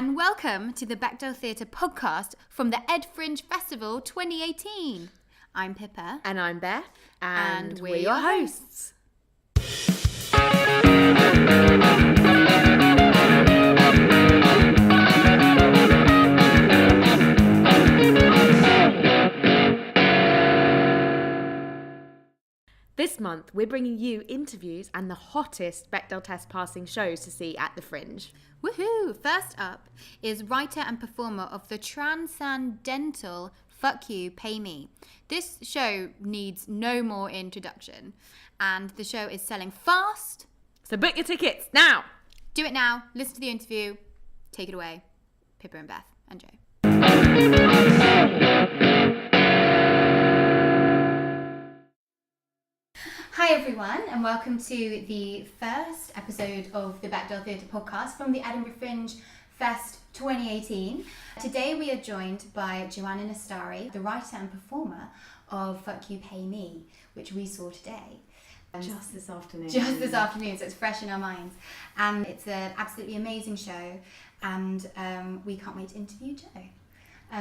and welcome to the Bechdel Theatre podcast from the Ed Fringe Festival 2018. I'm Pippa. And I'm Beth. And we're your hosts. This month, we're bringing you interviews and the hottest Bechdel test passing shows to see at the Fringe. Woohoo! First up is writer and performer of the transcendental You Pay Me. This show needs no more introduction, and the show is selling fast. So book your tickets now! Do it now, listen to the interview, take it away. Pippa and Beth and Joe. Hi everyone, and welcome to the first episode of the Bechdel Theatre podcast from the Edinburgh Fringe Fest 2018. Today we are joined by Joana Nastari, the writer and performer of You Pay Me, which we saw today. Just this afternoon, so it's fresh in our minds. And it's an absolutely amazing show, and we can't wait to interview Joe.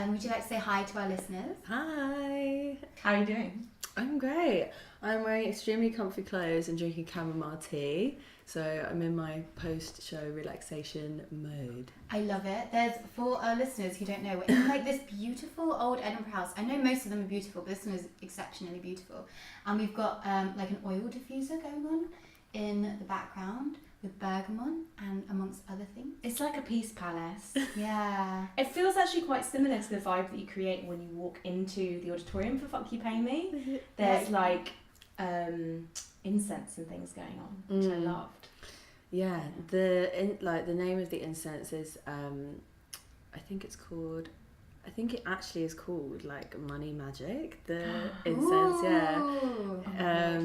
Would you like to say hi to our listeners? Hi. How are you doing? I'm great. I'm wearing extremely comfy clothes and drinking chamomile tea, so I'm in my post-show relaxation mode. I love it. There's, for our listeners who don't know, it's like this beautiful old Edinburgh house. I know most of them are beautiful, but this one is exceptionally beautiful. And we've got like an oil diffuser going on in the background with bergamot and amongst other things. It's like a peace palace. Yeah. It feels actually quite similar to the vibe that you create when you walk into the auditorium for You Pay Me. There's like incense and things going on, which I loved. Yeah, the name of the incense is I think it actually is called like Money Magic, the incense. Ooh. Yeah.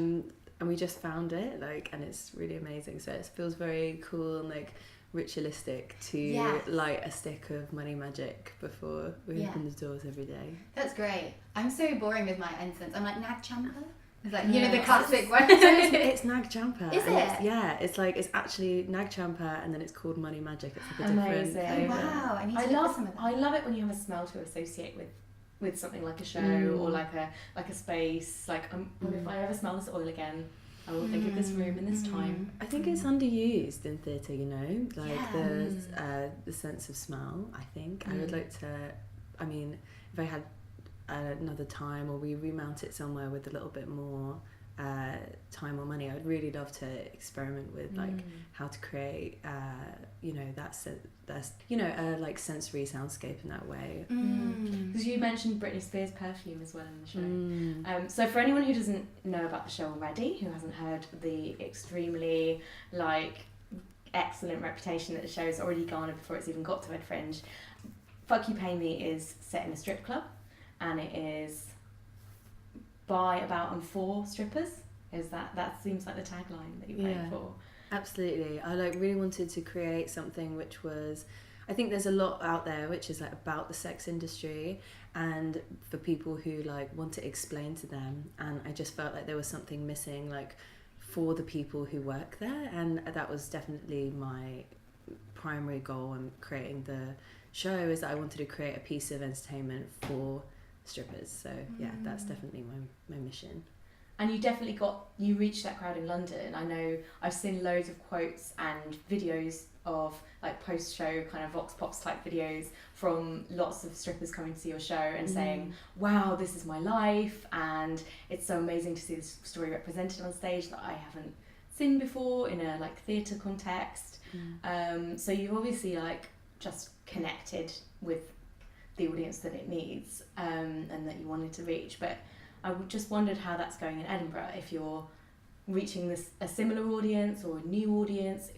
And we just found it, and it's really amazing. So it feels very cool and ritualistic to light a stick of money magic before we open the doors every day. That's great. I'm so boring with my incense. I'm like Nag Champa. It's like, you know, the classic one. It's Nag Champa. Is it? It's actually Nag Champa, and then it's called Money Magic. It's like a Amazing. different. Oh, wow. I need to look for some of that. I love it when you have a smell to associate with something like a show or like a space. If I ever smell this oil again, I will think of this room in this time. I think it's underused in theatre, you know, the sense of smell. I think I would like to. I mean, if I had another time, or we remount it somewhere with a little bit more time or money, I would really love to experiment with how to create sensory soundscape in that way. Because you mentioned Britney Spears' perfume as well in the show. So for anyone who doesn't know about the show already, who hasn't heard the extremely excellent reputation that the show has already garnered before it's even got to Ed Fringe, You Pay Me is set in a strip club, and it is by, about, and for strippers. That seems like the tagline that you're going for? Absolutely. I really wanted to create something which was, I think there's a lot out there which is about the sex industry, and for people who want to explain to them, and I just felt like there was something missing for the people who work there, and that was definitely my primary goal in creating the show, is that I wanted to create a piece of entertainment for strippers. So that's definitely my mission. And you reached that crowd in London. I know I've seen loads of quotes and videos of post-show kind of vox pops type videos from lots of strippers coming to see your show and saying, wow, this is my life, and it's so amazing to see this story represented on stage that I haven't seen before in a theatre context. So you've obviously just connected with the audience that it needs, and that you wanted to reach. But I just wondered how that's going in Edinburgh, if you're reaching a similar audience or a new audience.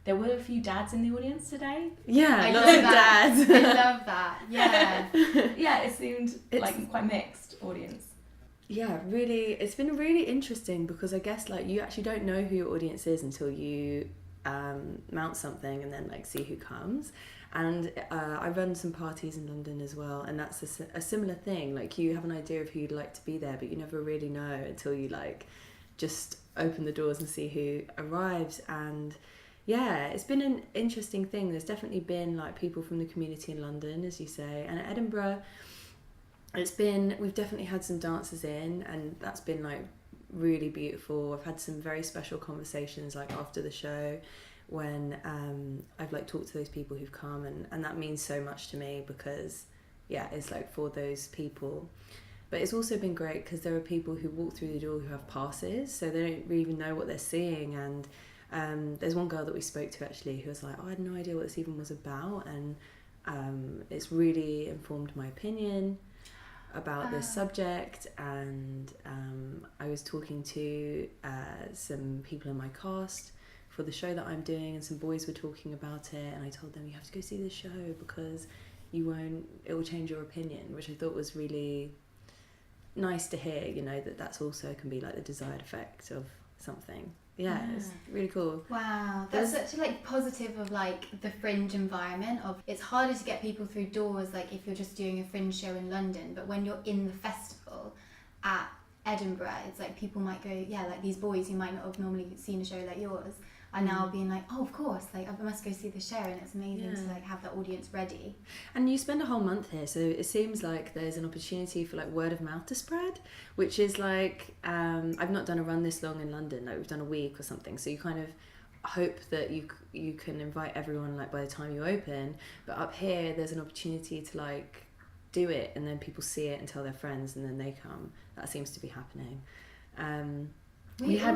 There were a few dads in the audience today. Yeah, lots of dads. I love that. Yeah. Yeah, it seemed quite mixed audience. Yeah, really, it's been really interesting, because I guess you actually don't know who your audience is until you mount something and then see who comes. And I run some parties in London as well, and that's a similar thing. You have an idea of who you'd like to be there, but you never really know until you just open the doors and see who arrives. And yeah, it's been an interesting thing. There's definitely been like people from the community in London, as you say, and at Edinburgh, we've definitely had some dancers in, and that's been like really beautiful. I've had some very special conversations like after the show when I've like talked to those people who've come, and that means so much to me because yeah, it's like for those people. But it's also been great because there are people who walk through the door who have passes, so they don't really even know what they're seeing. And there's one girl that we spoke to actually who was like, oh, I had no idea what this even was about, and it's really informed my opinion about this subject. And I was talking to some people in my cast for the show that I'm doing, and some boys were talking about it, and I told them, you have to go see this show because it will change your opinion, which I thought was really nice to hear, you know, that's also can be like the desired effect of something. Yeah, it's really cool. Wow, that's such a like positive of like the fringe environment of it's harder to get people through doors like if you're just doing a fringe show in London, but when you're in the festival at Edinburgh, it's like people might go, yeah, like these boys who might not have normally seen a show like yours are now being like, oh, of course, like I must go see the show, and it's amazing to like have that audience ready. And you spend a whole month here, so it seems like there's an opportunity for like word of mouth to spread, which is like I've not done a run this long in London, like we've done a week or something, so you kind of hope that you can invite everyone like by the time you open, but up here there's an opportunity to like do it, and then people see it and tell their friends, and then they come. That seems to be happening. We had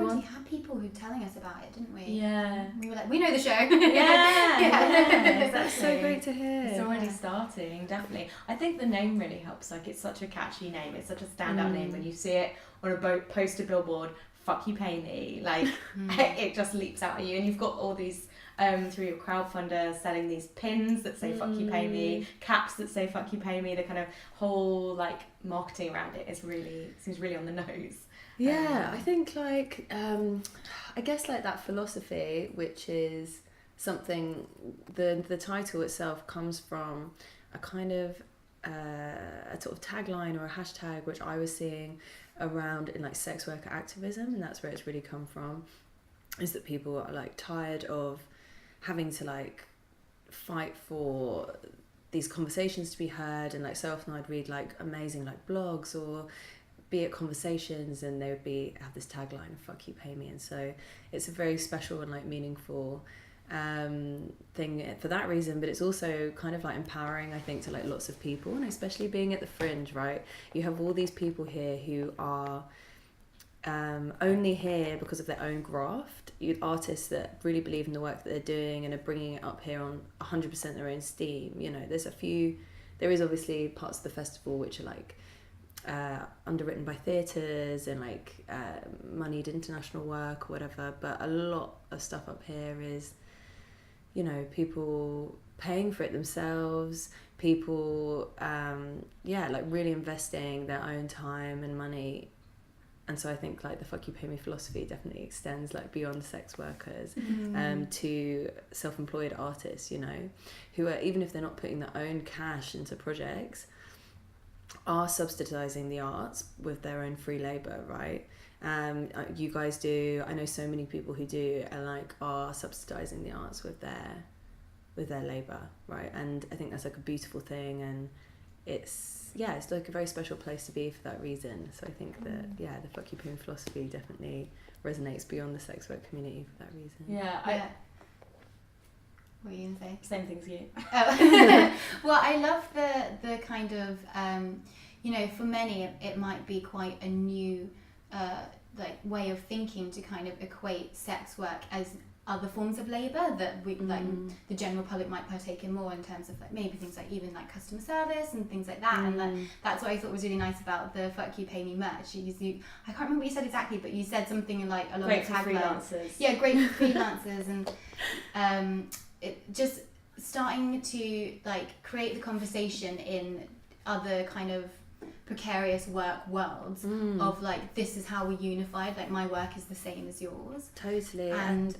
people who were telling us about it, didn't we? Yeah. We were like, we know the show. Yeah, That's so great to hear. It's already starting, definitely. I think the name really helps. Like, it's such a catchy name. It's such a standout name. When you see it on a poster billboard, fuck you, pay me. Like, it just leaps out at you. And you've got all these, through your crowdfunder, selling these pins that say fuck you, pay me, caps that say fuck you, pay me. The kind of whole, like, marketing around it seems really on the nose. Yeah, I think like I guess like that philosophy, which is something the title itself comes from a kind of a sort of tagline or a hashtag which I was seeing around in like sex worker activism, and that's where it's really come from, is that people are like tired of having to like fight for these conversations to be heard, and like so often I'd read like amazing like blogs or be it conversations, and they would have this tagline, fuck you, pay me. And so it's a very special and like meaningful thing for that reason, but it's also kind of like empowering, I think, to like lots of people, and especially being at the Fringe, right? You have all these people here who are only here because of their own graft. Artists that really believe in the work that they're doing and are bringing it up here on 100% their own steam. You know, there is obviously parts of the festival which are like underwritten by theatres and like moneyed international work or whatever, but a lot of stuff up here is, you know, people paying for it themselves, people like really investing their own time and money. And so I think like the fuck you, pay me philosophy definitely extends like beyond sex workers to self-employed artists, you know, who are, even if they're not putting their own cash into projects, are subsidising the arts with their own free labour, right? You guys do. I know so many people who do, and like are subsidising the arts with their labour, right? And I think that's like a beautiful thing, and it's like a very special place to be for that reason. So I think that the fuck you, pay me philosophy definitely resonates beyond the sex work community for that reason. Yeah. What are you gonna say? Same thing as you. Oh. Well, I love the kind of you know, for many it might be quite a new like way of thinking to kind of equate sex work as other forms of labour that we like the general public might partake in more, in terms of like maybe things like even like customer service and things like that. And like, that's what I thought was really nice about the fuck you, pay me merch. I can't remember what you said exactly, but you said something like along great the for tagline. freelancers. Yeah, great for freelancers. And it just starting to like create the conversation in other kind of precarious work worlds of like, this is how we're unified, like my work is the same as yours. Totally. And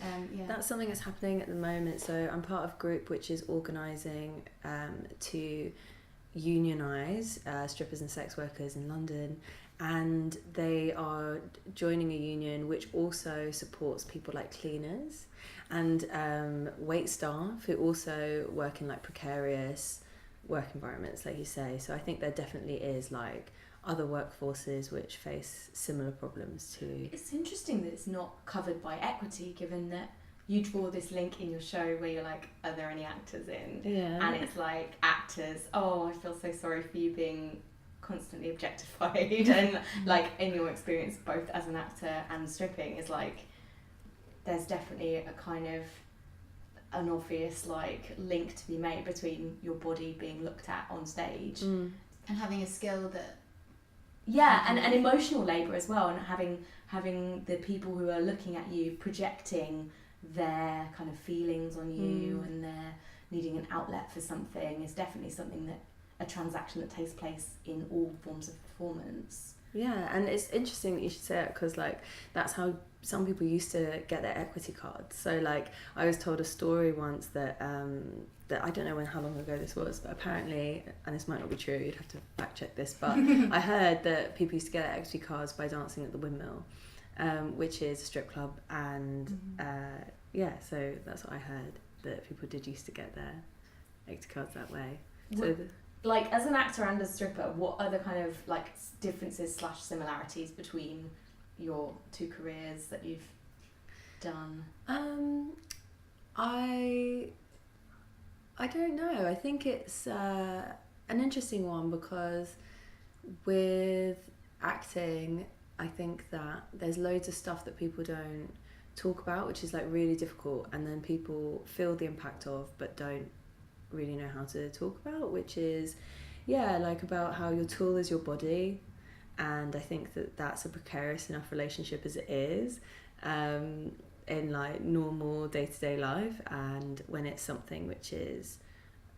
that's something that's happening at the moment. So I'm part of a group which is organising to unionise strippers and sex workers in London, and they are joining a union which also supports people like cleaners and wait staff who also work in like precarious work environments, like you say. So I think there definitely is like other workforces which face similar problems too. It's interesting that it's not covered by equity, given that you draw this link in your show where you're like, are there any actors in? Yeah. And it's like, actors, oh, I feel so sorry for you being constantly objectified. And like, in your experience, both as an actor and stripping, is like, there's definitely a kind of an obvious like link to be made between your body being looked at on stage and having a skill that and emotional labour as well, and having the people who are looking at you projecting their kind of feelings on you and they're needing an outlet for something is definitely something that a transaction that takes place in all forms of performance. Yeah, and it's interesting that you should say it, because like that's how some people used to get their equity cards. So like I was told a story once that that I don't know how long ago this was, but apparently, and this might not be true, you'd have to fact check this, but I heard that people used to get their equity cards by dancing at the Windmill, which is a strip club, and yeah, so that's what I heard, that people did used to get their equity cards that way. So like, as an actor and a stripper, what are the kind of like differences / similarities between your two careers that you've done? I don't know. I think it's an interesting one, because with acting, I think that there's loads of stuff that people don't talk about, which is like really difficult, and then people feel the impact of but don't really know how to talk about, which is like about how your tool is your body. And I think that that's a precarious enough relationship as it is in like normal day-to-day life, and when it's something which is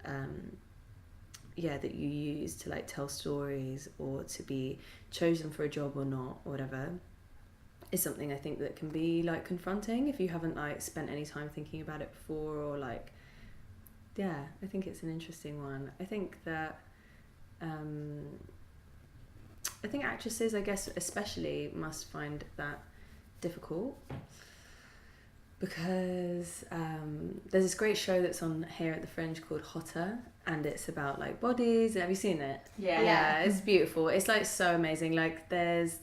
that you use to like tell stories or to be chosen for a job or not, or whatever, is something I think that can be like confronting if you haven't like spent any time thinking about it before, or like I think it's an interesting one. I think that I think actresses, I guess especially, must find that difficult, because there's this great show that's on here at the Fringe called Hotter, and it's about like bodies. Have you seen it? Yeah, it's beautiful. It's like so amazing. Like there's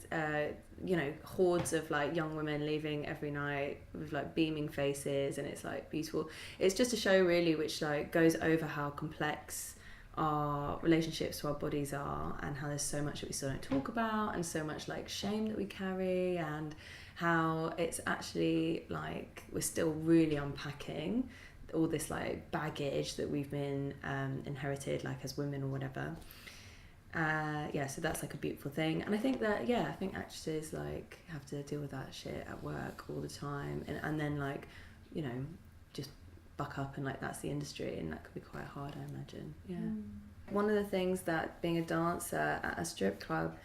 hordes of like young women leaving every night with like beaming faces, and it's like beautiful. It's just a show really which like goes over how complex our relationships to our bodies are, and how there's so much that we still don't talk about, and so much like shame that we carry, and how it's actually like we're still really unpacking all this like baggage that we've been inherited like as women or whatever. So that's like a beautiful thing, and I think that I think actresses like have to deal with that shit at work all the time, and then like just buck up, and like that's the industry, and that could be quite hard, I imagine. One of the things that being a dancer at a strip club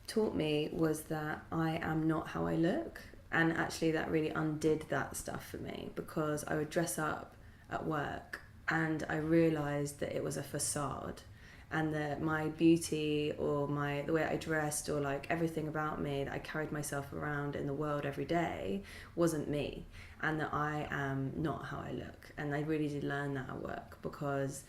taught me was that I am not how I look, and actually that really undid that stuff for me, because I would dress up at work and I realised that it was a facade, and that my beauty or the way I dressed, or like everything about me that I carried myself around in the world every day wasn't me, and that I am not how I look. And I really did learn that at work, because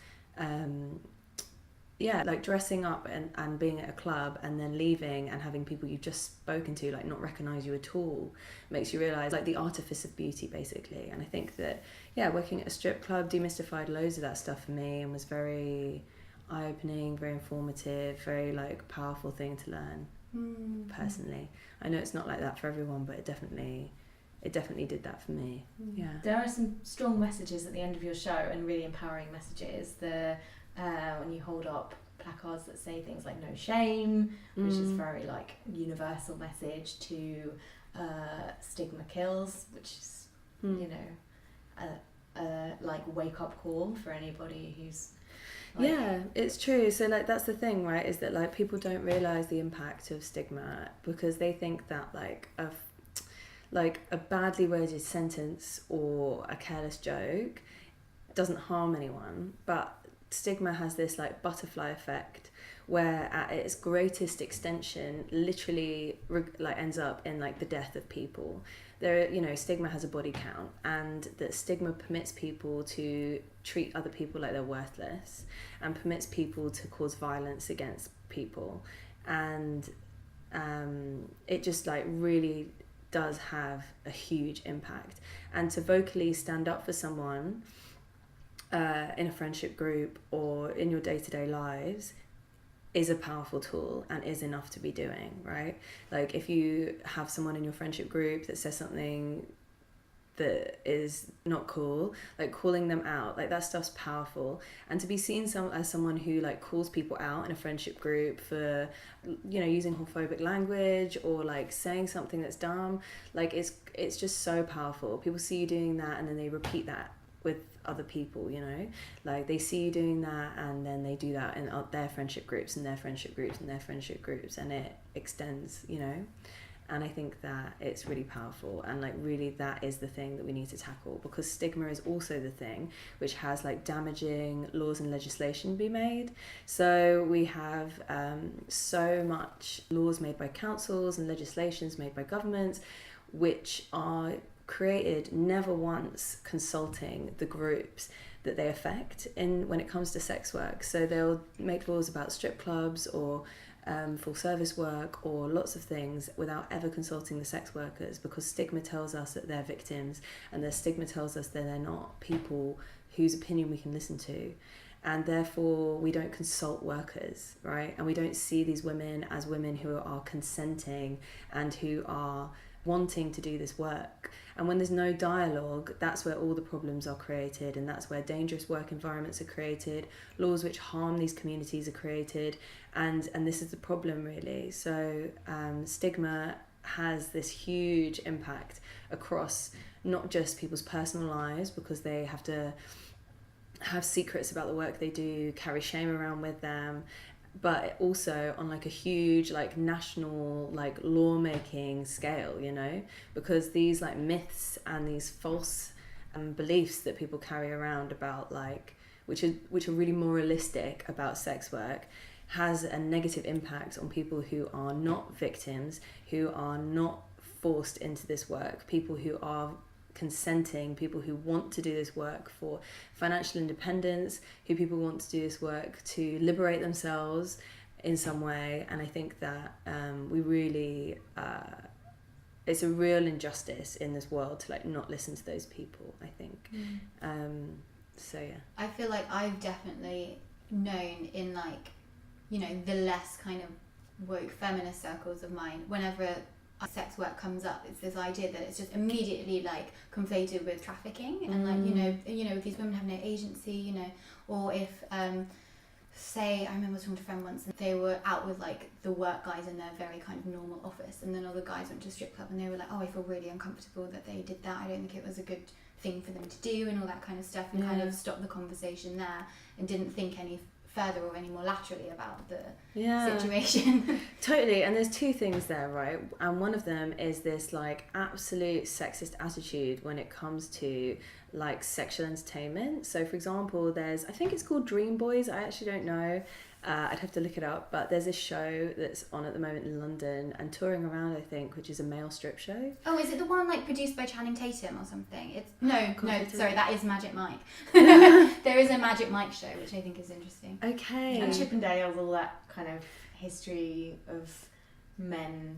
like dressing up and being at a club and then leaving and having people you've just spoken to like not recognise you at all makes you realise like the artifice of beauty, basically. And I think that working at a strip club demystified loads of that stuff for me, and was very eye-opening, very informative, very like powerful thing to learn personally. I know it's not like that for everyone, but it definitely did that for me. There are some strong messages at the end of your show, and really empowering messages. When you hold up placards that say things like "no shame," which is very like universal message, to "stigma kills," which is a like wake up call for anybody who's like, it's true. So like that's the thing, right, is that like people don't realise the impact of stigma, because they think that like a badly worded sentence or a careless joke doesn't harm anyone, but stigma has this like butterfly effect where at its greatest extension literally like ends up in like the death of people. There, you know, stigma has a body count, and that stigma permits people to treat other people like they're worthless, and permits people to cause violence against people, and it just like really does have a huge impact. And to vocally stand up for someone in a friendship group or in your day-to-day lives is a powerful tool and is enough to be doing, right? Like if you have someone in your friendship group that says something that is not cool, like calling them out, like that stuff's powerful. And to be seen as someone who like calls people out in a friendship group for, you know, using homophobic language or like saying something that's dumb, like it's just so powerful. People see you doing that and then they repeat that with other people, you know, like they see you doing that and then they do that in their friendship groups and their friendship groups and their friendship groups, and it extends, you know. And I think that it's really powerful, and like really that is the thing that we need to tackle, because stigma is also the thing which has like damaging laws and legislation be made. So we have so much laws made by councils and legislations made by governments which are created never once consulting the groups that they affect in when it comes to sex work. So they'll make laws about strip clubs or full service work or lots of things without ever consulting the sex workers, because stigma tells us that they're victims, and the stigma tells us that they're not people whose opinion we can listen to, and therefore we don't consult workers, right? And we don't see these women as women who are consenting and who are wanting to do this work. And when there's no dialogue, that's where all the problems are created, and that's where dangerous work environments are created, laws which harm these communities are created, and this is the problem really. So stigma has this huge impact across not just people's personal lives, because they have to have secrets about the work they do, carry shame around with them, but also on like a huge like national like lawmaking scale, you know, because these like myths and these false beliefs that people carry around about like which are really moralistic about sex work has a negative impact on people who are not victims, who are not forced into this work, people who are consenting, people who want to do this work for financial independence, who people want to do this work to liberate themselves in some way. And I think that we really it's a real injustice in this world to like not listen to those people, I think. So yeah, I feel like I've definitely known in like, you know, the less kind of woke feminist circles of mine, whenever sex work comes up, it's this idea that it's just immediately like conflated with trafficking, and like you know these women have no agency, you know. Or if say I remember talking to a friend once and they were out with like the work guys in their very kind of normal office, and then all the guys went to a strip club and they were like, oh, I feel really uncomfortable that they did that, I don't think it was a good thing for them to do, and all that kind of stuff, and kind of stopped the conversation there and didn't think any further or any more laterally about the situation. Totally. And there's two things there, right? And one of them is this like absolute sexist attitude when it comes to like sexual entertainment. So for example, there's, I think it's called Dream Boys, I actually don't know, I'd have to look it up, but there's a show that's on at the moment in London and touring around, I think, which is a male strip show. Oh, is it the one like produced by Channing Tatum or something? It's sorry, that is Magic Mike. There is a Magic Mike show, which I think is interesting. Okay. And Chippendales, all that kind of history of men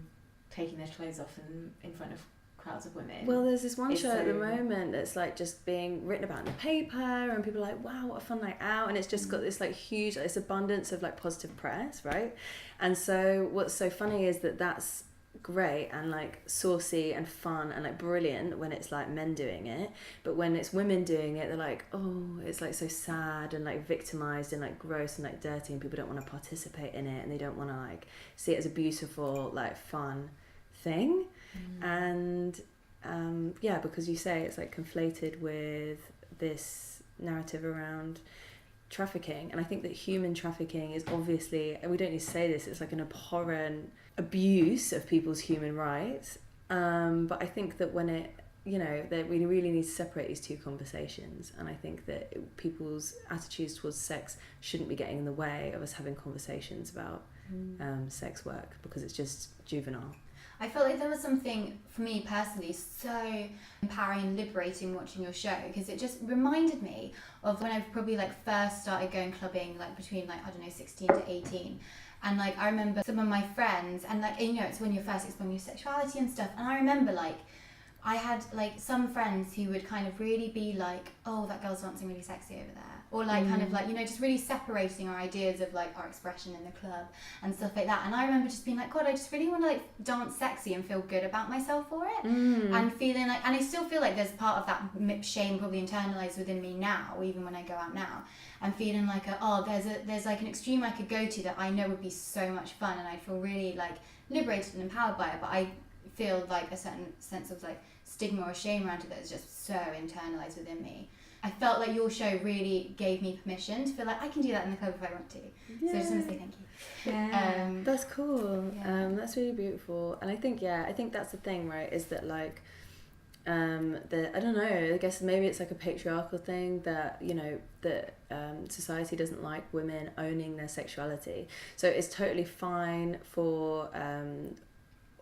taking their clothes off in front of crowds of women. Well, there's this one show at the moment that's like just being written about in the paper, and people are like, wow, what a fun night out, and it's just got this like huge, this abundance of like positive press, right? And so what's so funny is that that's great and like saucy and fun and like brilliant when it's like men doing it, but when it's women doing it, they're like, oh, it's like so sad and like victimized and like gross and like dirty, and people don't want to participate in it, and they don't want to like see it as a beautiful like fun thing. And because you say it's like conflated with this narrative around trafficking, and I think that human trafficking is obviously, and we don't need to say this, it's like an abhorrent abuse of people's human rights, but I think that when it you know, that we really need to separate these two conversations, and I think that people's attitudes towards sex shouldn't be getting in the way of us having conversations about sex work, because it's just juvenile. I felt like there was something, for me personally, so empowering and liberating watching your show, because it just reminded me of when I probably like first started going clubbing, like between like, I don't know, 16 to 18. And like I remember some of my friends, and like, you know, it's when you're first exploring your sexuality and stuff, and I remember like I had like some friends who would kind of really be like, oh, that girl's dancing really sexy over there, or like kind of like, you know, just really separating our ideas of like our expression in the club and stuff like that. And I remember just being like, God, I just really want to like dance sexy and feel good about myself for it, and feeling like, and I still feel like there's part of that shame probably internalized within me now, even when I go out now, and feeling like there's like an extreme I could go to that I know would be so much fun, and I'd feel really like liberated and empowered by it, but I feel like a certain sense of like stigma or shame around it that is just so internalized within me. I felt like your show really gave me permission to feel like I can do that in the club if I want to. Yeah. So I just want to say thank you. Yeah. That's cool. Yeah. That's really beautiful. And I think that's the thing, right, is that like I don't know, I guess maybe it's like a patriarchal thing that, you know, that society doesn't like women owning their sexuality. So it's totally fine for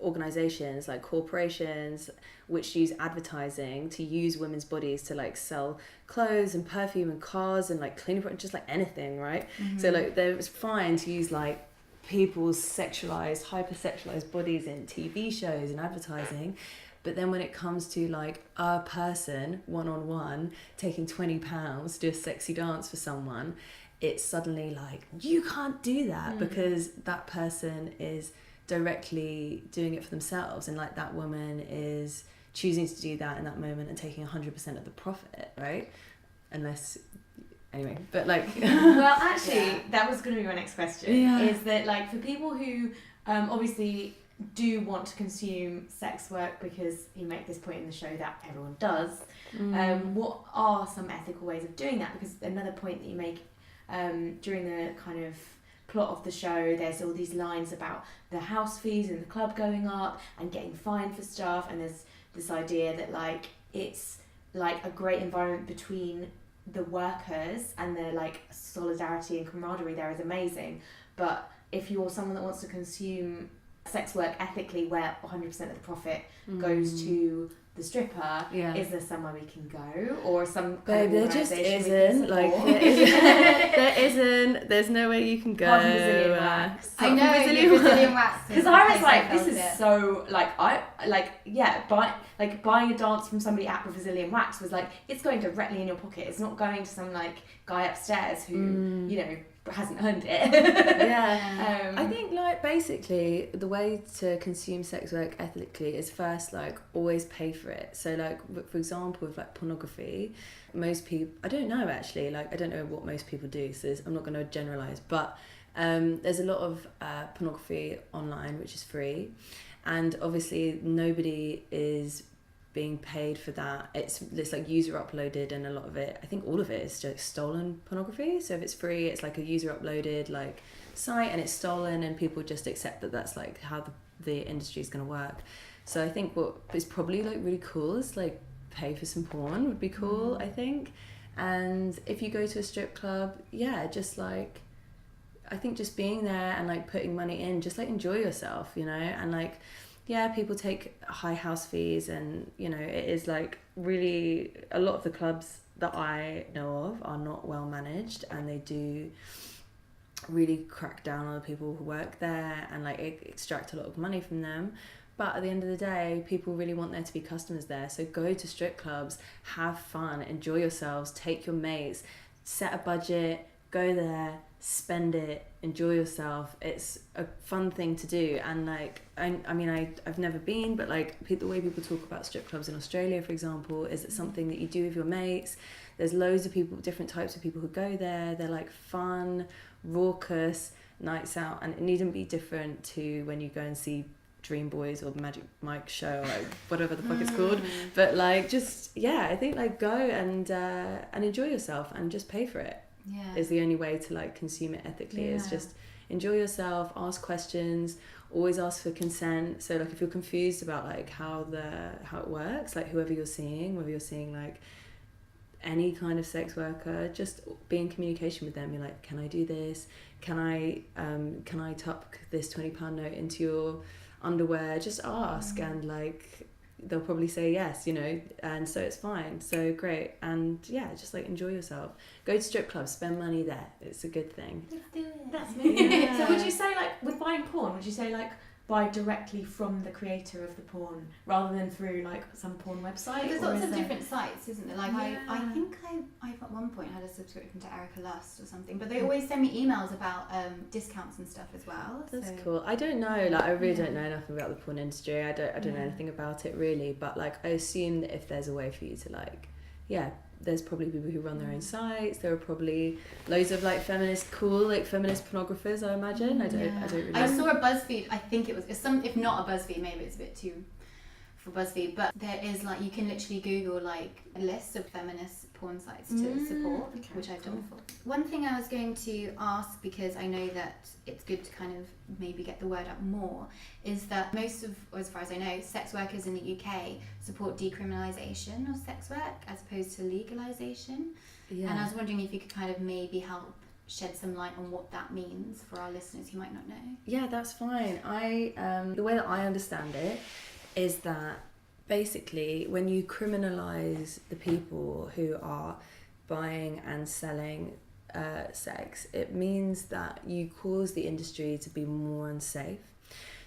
organizations like corporations which use advertising to use women's bodies to like sell clothes and perfume and cars and like cleaning, just like anything, right? So like it's fine to use like people's sexualized, hypersexualized bodies in TV shows and advertising, but then when it comes to like a person one-on-one taking £20 to do a sexy dance for someone, it's suddenly like, you can't do that because that person is directly doing it for themselves, and like that woman is choosing to do that in that moment and taking 100% of the profit, right? Unless, anyway, but like well, actually that was going to be my next question, is that like for people who obviously do want to consume sex work, because you make this point in the show that everyone does, what are some ethical ways of doing that? Because another point that you make during the kind of plot of the show, there's all these lines about the house fees in the club going up and getting fined for stuff, and there's this idea that like it's like a great environment between the workers, and the like solidarity and camaraderie there is amazing, but if you're someone that wants to consume sex work ethically, where 100% of the profit goes to the stripper, is there somewhere we can go, or some kind of there just organisation isn't, like there isn't, there's nowhere you can go. Brazilian wax. I know, Brazilian wax. Because I was like, this is so like buying a dance from somebody at Brazilian wax was like, it's going directly in your pocket. It's not going to some like guy upstairs who you know hasn't earned it. I think like basically the way to consume sex work ethically is first like always pay for it. So like for example with like pornography, most people, I don't know actually, like I don't know what most people do, so I'm not going to generalize, but there's a lot of pornography online which is free, and obviously nobody is being paid for that. It's like user uploaded, and a lot of it, I think all of it is just stolen pornography. So if it's free, it's like a user uploaded like site, and it's stolen, and people just accept that that's like how the industry is going to work. So I think what is probably like really cool is like pay for some porn would be cool, I think. And if you go to a strip club, just like I think just being there and like putting money in, just like enjoy yourself, you know, and like people take high house fees, and you know it is like really a lot of the clubs that I know of are not well managed, and they do really crack down on the people who work there and like extract a lot of money from them. But at the end of the day, people really want there to be customers there. So go to strip clubs, have fun, enjoy yourselves, take your mates, set a budget, go there, spend it, enjoy yourself. It's a fun thing to do. And like I mean I've never been, but like the way people talk about strip clubs in Australia, for example, is it something that you do with your mates. There's loads of people, different types of people who go there. They're like fun, raucous nights out, and it needn't be different to when you go and see Dream Boys or Magic Mike show, or whatever the fuck it's called. But like just I think like go and enjoy yourself and just pay for it. is the only way to like consume it ethically. Is just enjoy yourself, ask questions, always ask for consent. So like if you're confused about like how it works, like whoever you're seeing, whether you're seeing like any kind of sex worker, just be in communication with them. You're like, can I do this? Can I tuck this £20 note into your underwear? Just ask, and like they'll probably say yes, you know, and so it's fine. So great. And yeah, just like enjoy yourself, go to strip clubs, spend money there. It's a good thing. Let's do it. That's me. So would you say like with buying porn, would you say like buy directly from the creator of the porn rather than through like some porn website? There's lots of different sites, isn't there? Like I think I've at one point had a subscription to Erica Lust or something, but they always send me emails about discounts and stuff as well. That's cool. I don't know, like I really don't know enough about the porn industry. I don't know anything about it really, but like I assume that if there's a way for you to like, there's probably people who run their own sites. There are probably loads of like feminist pornographers, I imagine. I don't really I saw a BuzzFeed, I think it was some, if not a BuzzFeed, maybe it's a bit too for BuzzFeed, but there is like, you can literally Google like a list of feminist porn sites to support, which I've done before. One thing I was going to ask, because I know that it's good to kind of maybe get the word out more, is that most of, as far as I know, sex workers in the UK support decriminalisation of sex work as opposed to legalisation. And I was wondering if you could kind of maybe help shed some light on what that means for our listeners who might not know. Yeah, that's fine. The way that I understand it is that basically when you criminalise the people who are buying and selling sex, it means that you cause the industry to be more unsafe.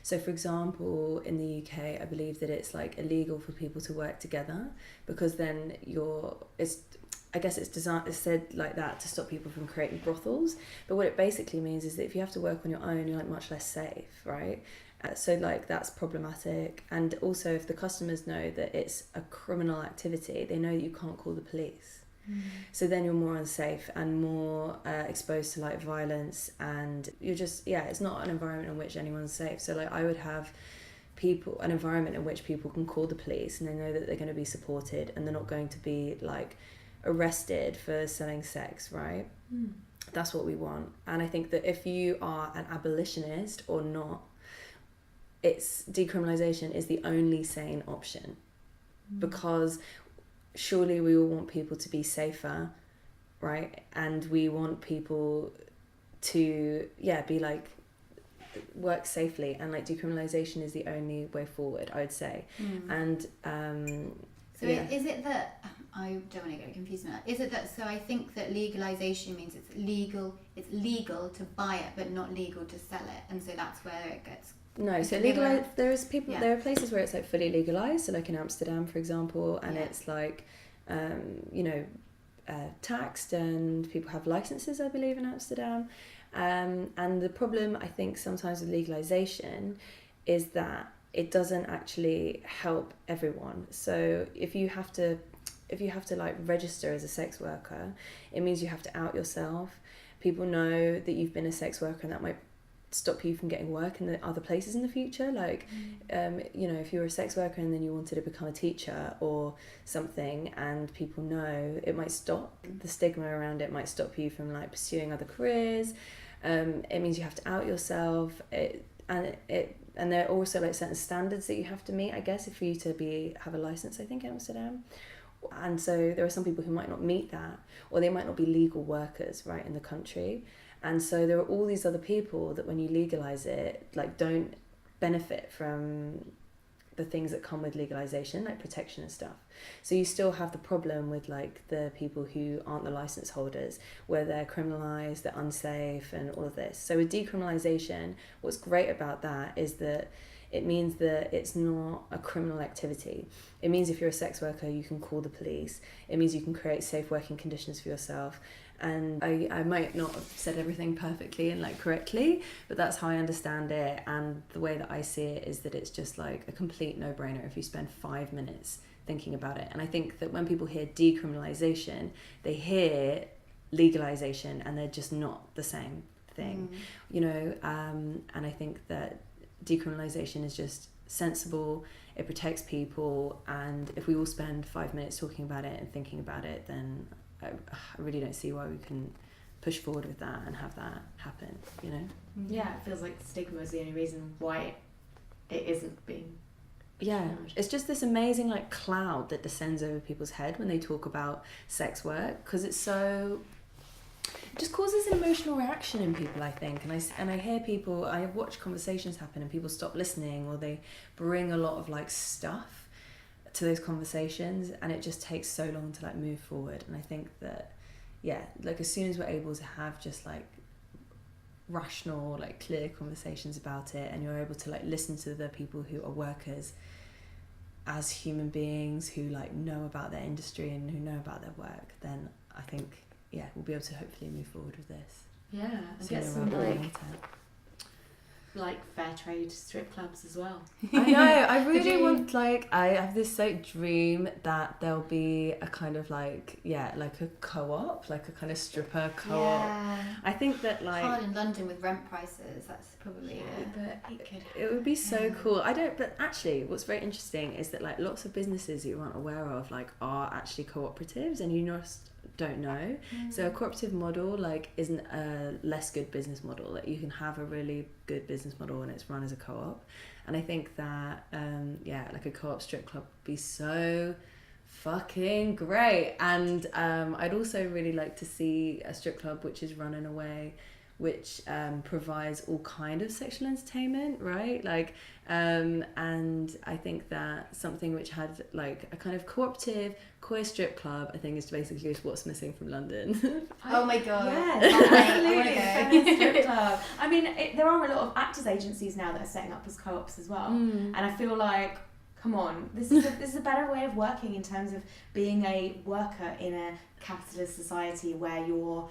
So for example, in the UK, I believe that it's like illegal for people to work together, because then it's said like that to stop people from creating brothels. But what it basically means is that if you have to work on your own, you're like much less safe, right? So like that's problematic. And also if the customers know that it's a criminal activity, they know that you can't call the police. So then you're more unsafe and more exposed to like violence, and you're just, it's not an environment in which anyone's safe. So like I would have an environment in which people can call the police and they know that they're going to be supported and they're not going to be like arrested for selling sex, right? That's what we want. And I think that if you are an abolitionist or not, decriminalisation is the only sane option, because surely we all want people to be safer, right? And we want people to be like work safely, and like decriminalisation is the only way forward, I would say. And so is it that I don't want to get confused with that. Is it that, so I think that legalisation means it's legal to buy it but not legal to sell it, and so that's where it gets so legalized. There are places where it's like fully legalized, so like in Amsterdam for example, and it's like taxed, and people have licenses, I believe, in Amsterdam. And the problem I think sometimes with legalization is that it doesn't actually help everyone. So if you have to like register as a sex worker, it means you have to out yourself. People know that you've been a sex worker, and that might stop you from getting work in the other places in the future. Like if you were a sex worker and then you wanted to become a teacher or something, and people know, it might stop the stigma around it, might stop you from like pursuing other careers. It means you have to out yourself, and there are also like certain standards that you have to meet, I guess, for you to have a license, I think, in Amsterdam. And so there are some people who might not meet that, or they might not be legal workers, right, in the country. And so there are all these other people that when you legalise it, like don't benefit from the things that come with legalisation, like protection and stuff. So you still have the problem with like the people who aren't the licence holders, where they're criminalised, they're unsafe, and all of this. So with decriminalisation, what's great about that is that it means that it's not a criminal activity. It means if you're a sex worker, you can call the police. It means you can create safe working conditions for yourself. And I might not have said everything perfectly and like correctly, but that's how I understand it. And the way that I see it is that it's just like a complete no-brainer if you spend 5 minutes thinking about it. And I think that when people hear decriminalisation, they hear legalisation, and they're just not the same thing, and I think that decriminalisation is just sensible, it protects people, and if we all spend 5 minutes talking about it and thinking about it, then I really don't see why we couldn't push forward with that and have that happen, you know? Yeah, it feels like stigma is the only reason why it isn't being. Yeah, it's just this amazing like cloud that descends over people's head when they talk about sex work, because it's so, it just causes an emotional reaction in people, I think. And I hear people, I watch conversations happen and people stop listening, or they bring a lot of like stuff to those conversations, and it just takes so long to like move forward. And I think that, yeah, like as soon as we're able to have just like rational, like clear conversations about it, and you're able to like listen to the people who are workers as human beings who like know about their industry and who know about their work, then I think, yeah, we'll be able to hopefully move forward with this. Yeah, and Sooner get some rather than like fair trade strip clubs as well. I know, I really want, like, I have this like dream that there'll be a kind of like, yeah, like a co-op, like a kind of stripper co-op. Yeah. I think that like, Hard in London with rent prices, that's probably But it could. it would be so cool. But actually what's very interesting is that like lots of businesses that you aren't aware of like are actually cooperatives, and you just don't know. So a cooperative model like isn't a less good business model. That you can have a really good business model and it's run as a co-op. And I think that like a co-op strip club would be so fucking great. And I'd also really like to see a strip club which is run in a way which provides all kind of sexual entertainment, right? Like and I think that something which had like a kind of cooperative queer strip club, I think is basically just what's missing from London. Oh my god. Yeah, absolutely. Strip club. I mean, there are a lot of actors agencies now that are setting up as co-ops as well, and I feel like, come on, this is a better way of working in terms of being a worker in a capitalist society where you're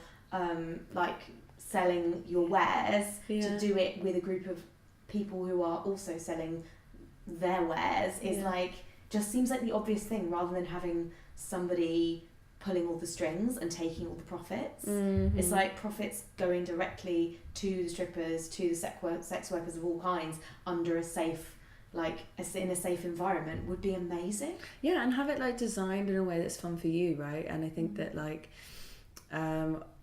like selling your wares to do it with a group of people who are also selling their wares is like, just seems like the obvious thing, rather than having somebody pulling all the strings and taking all the profits. It's like profits going directly to the strippers, to the sex workers of all kinds, under a safe, like in a safe environment would be amazing. Yeah, and have it like designed in a way that's fun for you, right? And I think that like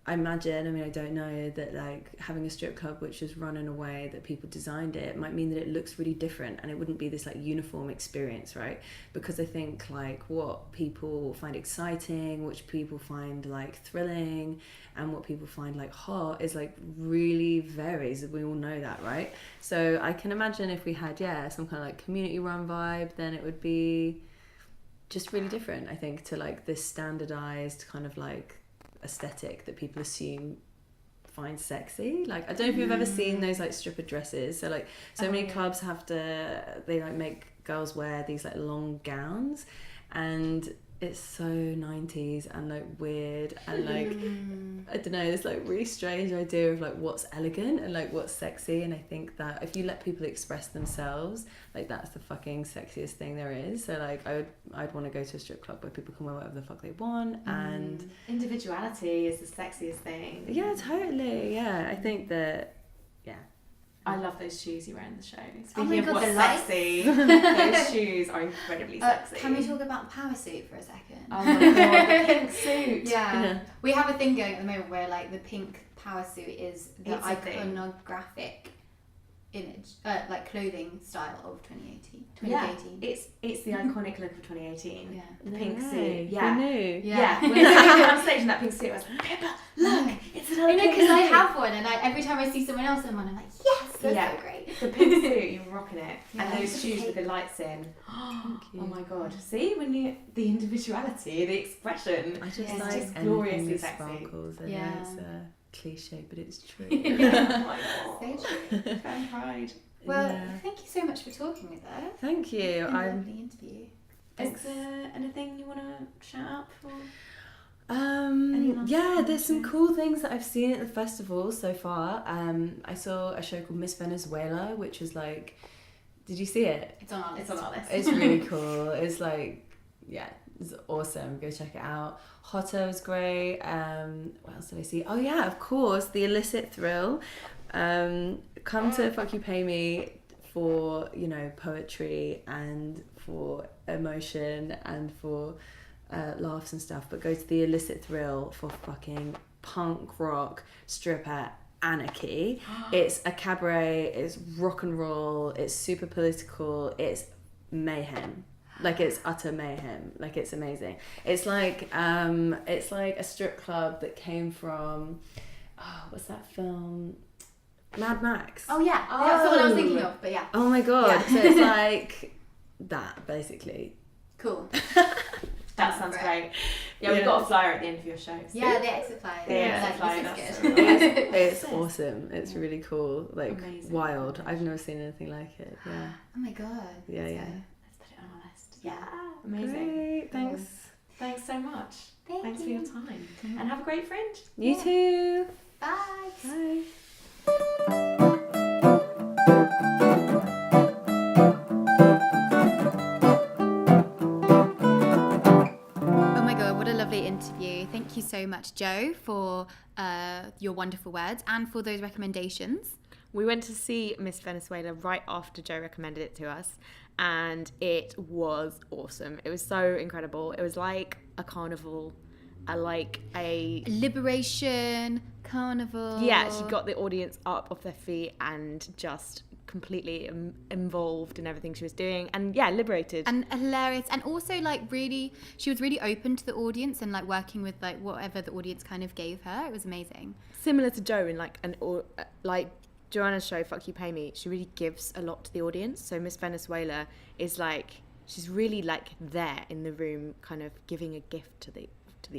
I imagine, I mean, I don't know, that like having a strip club which is run in a way that people designed it might mean that it looks really different, and it wouldn't be this like uniform experience, right? Because I think like what people find exciting, which people find like thrilling, and what people find like hot is like really varies. We all know that, right? So I can imagine if we had some kind of like community run vibe, then it would be just really different, I think, to like this standardized kind of like aesthetic that people assume find sexy. Like, I don't know if you've ever seen those like stripper dresses. So like many clubs they like make girls wear these like long gowns, and it's so 90s and like weird and like I don't know, this like really strange idea of like what's elegant and like what's sexy. And I think that if you let people express themselves, like that's the fucking sexiest thing there is. So like I'd want to go to a strip club where people can wear whatever the fuck they want, and individuality is the sexiest thing. Yeah, totally. Yeah, I think that I love those shoes you wear in the show. Oh my Speaking of God, what's the lights. sexy, those shoes are incredibly sexy. Can we talk about the power suit for a second? Oh my god, the pink suit. Yeah. We have a thing going at the moment where like the pink power suit is the It's a thing. iconographic image, like clothing style of 2018. Yeah, it's the iconic look of 2018. Yeah. The pink No suit. way. Yeah. Who knew? Yeah. When I was on stage in that pink suit, I was like, Pippa, look, it's another You know, pink because I suit. have one, and every time I see someone else in one, I'm like, yes, that's Yeah. so great. The pink suit, you're rocking it. Yeah. And those shoes with the lights in. Thank you. Oh my god. See, when you, the individuality, the expression. I just Yeah. like It's just anything gloriously that sexy. sparkles. I Yeah. know it's a cliche, but it's true. Oh my god. So true. Fan pride. Well, Yeah. thank you so much for talking with us. Thank you. It's been a I'm lovely interview. Is there anything you want to shout out for? Any last there's some comments? cool things that I've seen at the festival so far. I saw a show called Miss Venezuela, which was like, did you see it? It's on our list. It's on our list. It's really cool. It's like, it's awesome. Go check it out. Hotter was great. What else did I see? Oh yeah, of course, the Illicit Thrill. Come to Fuck You Pay Me for, poetry and for emotion and for laughs and stuff, but go to the Illicit Thrill for fucking punk rock stripper anarchy. It's a cabaret, it's rock and roll, it's super political, it's mayhem. Like, it's utter mayhem. Like, it's amazing. It's like a strip club that came from, what's that film? Mad Max. Oh yeah, that's the one I was thinking of. But yeah. Oh my god. Yeah. So it's like that, basically. Cool. That sounds great. Yeah, we've got a flyer at the end of your show. So. Yeah, the exit flyer. The exit flyer, This is that's good. It's awesome. It's really cool. Like, Amazing. wild. I've never seen anything like it. Yeah. Oh my god. Yeah, yeah. Let's put it on our list. Yeah. Amazing. Great. Thanks. Thanks so much. Thanks for you. your time. And have a great Fringe. You too. Bye. Bye. Oh my god, what a lovely interview. Thank you so much, Joe, for your wonderful words and for those recommendations. We went to see Miss Venezuela right after Joe recommended it to us, and it was awesome. It was so incredible. It was like a carnival, like a Liberation, carnival. yeah. She got the audience up off their feet and just completely involved in everything she was doing, and yeah, liberated and hilarious, and also like really, she was really open to the audience and like working with like whatever the audience kind of gave her. It was amazing. similar to Joe in like Joanna's show Fuck You Pay Me. She really gives a lot to the audience. So Miss Venezuela is like, she's really like there in the room, kind of giving a gift to the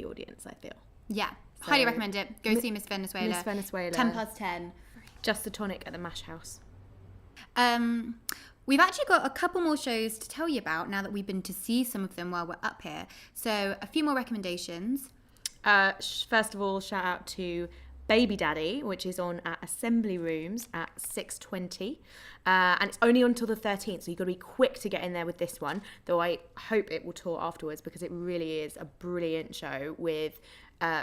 audience, I feel. Yeah, So- highly recommend it. Go see Miss Venezuela. Miss Venezuela 10 Just the Tonic at the Mash House. We've actually got a couple more shows to tell you about now that we've been to see some of them while we're up here. So a few more recommendations. First of all, shout out to Baby Daddy, which is on at Assembly Rooms at 6:20, and it's only until the 13th, so you've got to be quick to get in there with this one, though I hope it will tour afterwards, because it really is a brilliant show with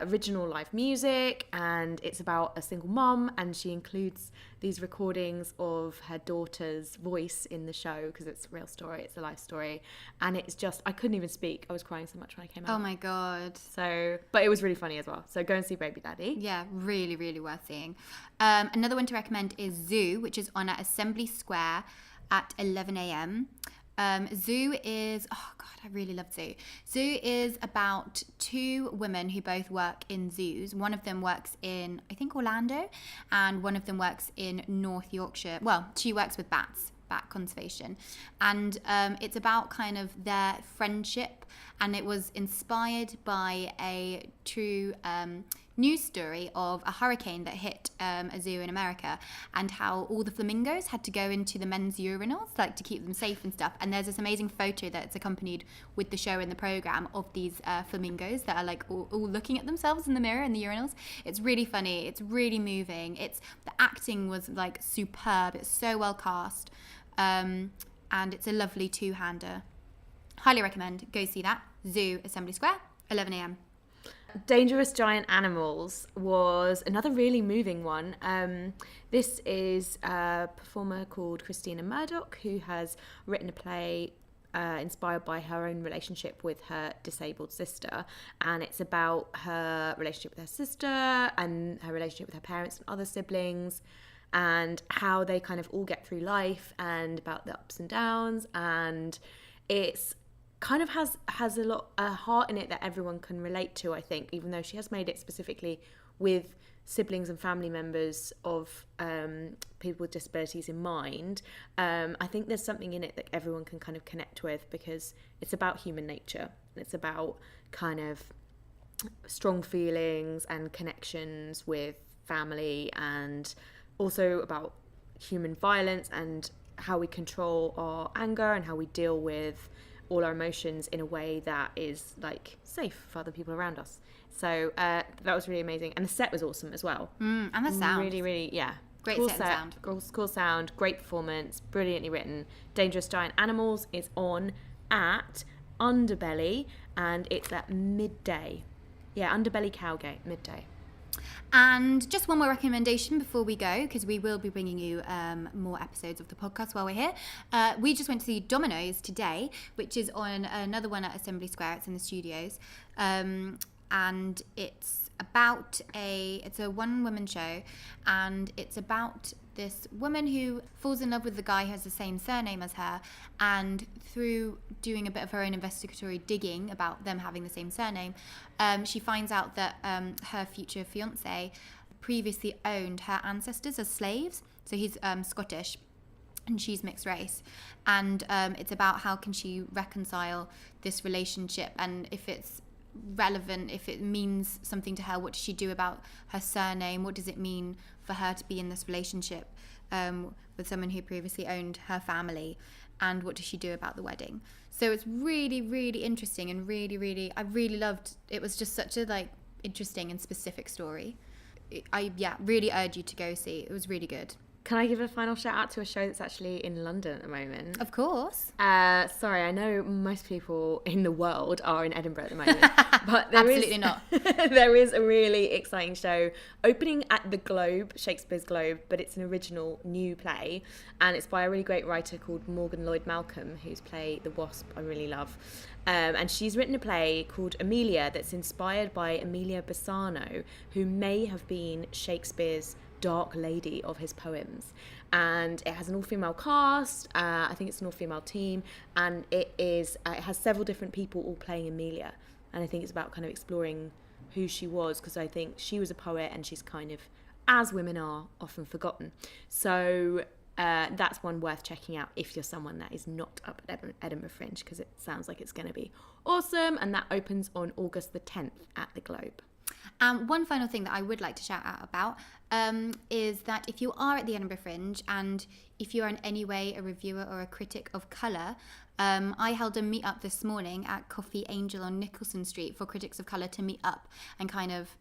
original live music, and it's about a single mum, and she includes these recordings of her daughter's voice in the show, because it's a real story, it's a life story, and it's just, I couldn't even speak, I was crying so much when I came out. Oh my god. So, but it was really funny as well, so go and see Baby Daddy. Yeah, really, really worth seeing. Another one to recommend is Zoo, which is on at Assembly Square at 11 a.m. Zoo is, oh god, I really love Zoo. Zoo is about two women who both work in zoos. One of them works in, I think, Orlando, and one of them works in North Yorkshire. Well, she works with bats, bat conservation. And it's about kind of their friendship, and it was inspired by a true news story of a hurricane that hit a zoo in America, and how all the flamingos had to go into the men's urinals, like, to keep them safe and stuff. And there's this amazing photo that's accompanied with the show in the program of these flamingos that are like all looking at themselves in the mirror in the urinals. It's really funny, it's really moving, the acting was like superb, it's so well cast, and it's a lovely two-hander. Highly recommend, go see that. Zoo, Assembly Square, 11 a.m. Dangerous Giant Animals was another really moving one. This is a performer called Christina Murdoch, who has written a play inspired by her own relationship with her disabled sister, and it's about her relationship with her sister and her relationship with her parents and other siblings, and how they kind of all get through life, and about the ups and downs, and it's kind of has a heart in it that everyone can relate to, I think, even though she has made it specifically with siblings and family members of people with disabilities in mind. I think there's something in it that everyone can kind of connect with, because it's about human nature, and it's about kind of strong feelings and connections with family, and also about human violence and how we control our anger and how we deal with all our emotions in a way that is like safe for other people around us. So that was really amazing, and the set was awesome as well. And the sound. Really, yeah. Great cool set and sound. Cool sound, great performance, brilliantly written. Dangerous Giant Animals is on at Underbelly, and it's at midday. Yeah, Underbelly Cowgate, midday. And just one more recommendation before we go, because we will be bringing you more episodes of the podcast while we're here. We just went to see Dominoes today, which is on another one at Assembly Square. It's in the studios. And it's it's a one-woman show, and it's about this woman who falls in love with the guy who has the same surname as her, and through doing a bit of her own investigatory digging about them having the same surname, she finds out that her future fiancé previously owned her ancestors as slaves. So he's Scottish and she's mixed race, and it's about how can she reconcile this relationship, and if it's relevant, if it means something to her, what does she do about her surname, what does it mean for her to be in this relationship with someone who previously owned her family, and what does she do about the wedding. So it's really, really interesting, and I really loved it. It was just such a interesting and specific story. I really urge you to go see. It was really good. Can I give a final shout out to a show that's actually in London at the moment? Of course. Sorry, I know most people in the world are in Edinburgh at the moment, but Absolutely not. There is a really exciting show opening at the Globe, Shakespeare's Globe, but it's an original new play, and it's by a really great writer called Morgan Lloyd Malcolm, whose play The Wasp I really love. And she's written a play called Emilia that's inspired by Emilia Bassano, who may have been Shakespeare's dark lady of his poems, and it has an all-female cast. I think it's an all-female team, and it has several different people all playing Emilia, and I think it's about kind of exploring who she was, because I think she was a poet and she's kind of, as women are, often forgotten. So that's one worth checking out if you're someone that is not up at Edinburgh Fringe, because it sounds like it's going to be awesome, and that opens on August the 10th at the Globe. One final thing that I would like to shout out about is that if you are at the Edinburgh Fringe, and if you are in any way a reviewer or a critic of colour, I held a meet-up this morning at Coffee Angel on Nicholson Street for critics of colour to meet up and kind of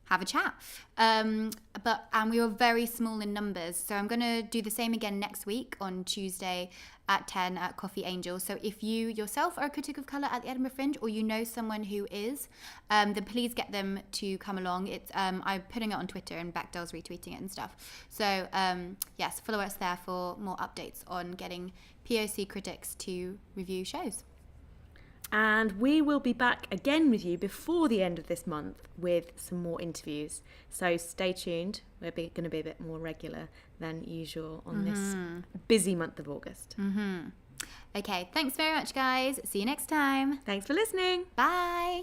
have a chat. But we were very small in numbers, so I'm going to do the same again next week on Tuesday at 10 at Coffee Angel. So if you yourself are a critic of colour at the Edinburgh Fringe, or you know someone who is, then please get them to come along. It's I'm putting it on Twitter, and Bechdell's retweeting it and stuff. So yes, follow us there for more updates on getting POC critics to review shows. And we will be back again with you before the end of this month with some more interviews. So stay tuned. We're going to be a bit more regular than usual on this busy month of August. Okay, thanks very much, guys. See you next time. Thanks for listening. Bye.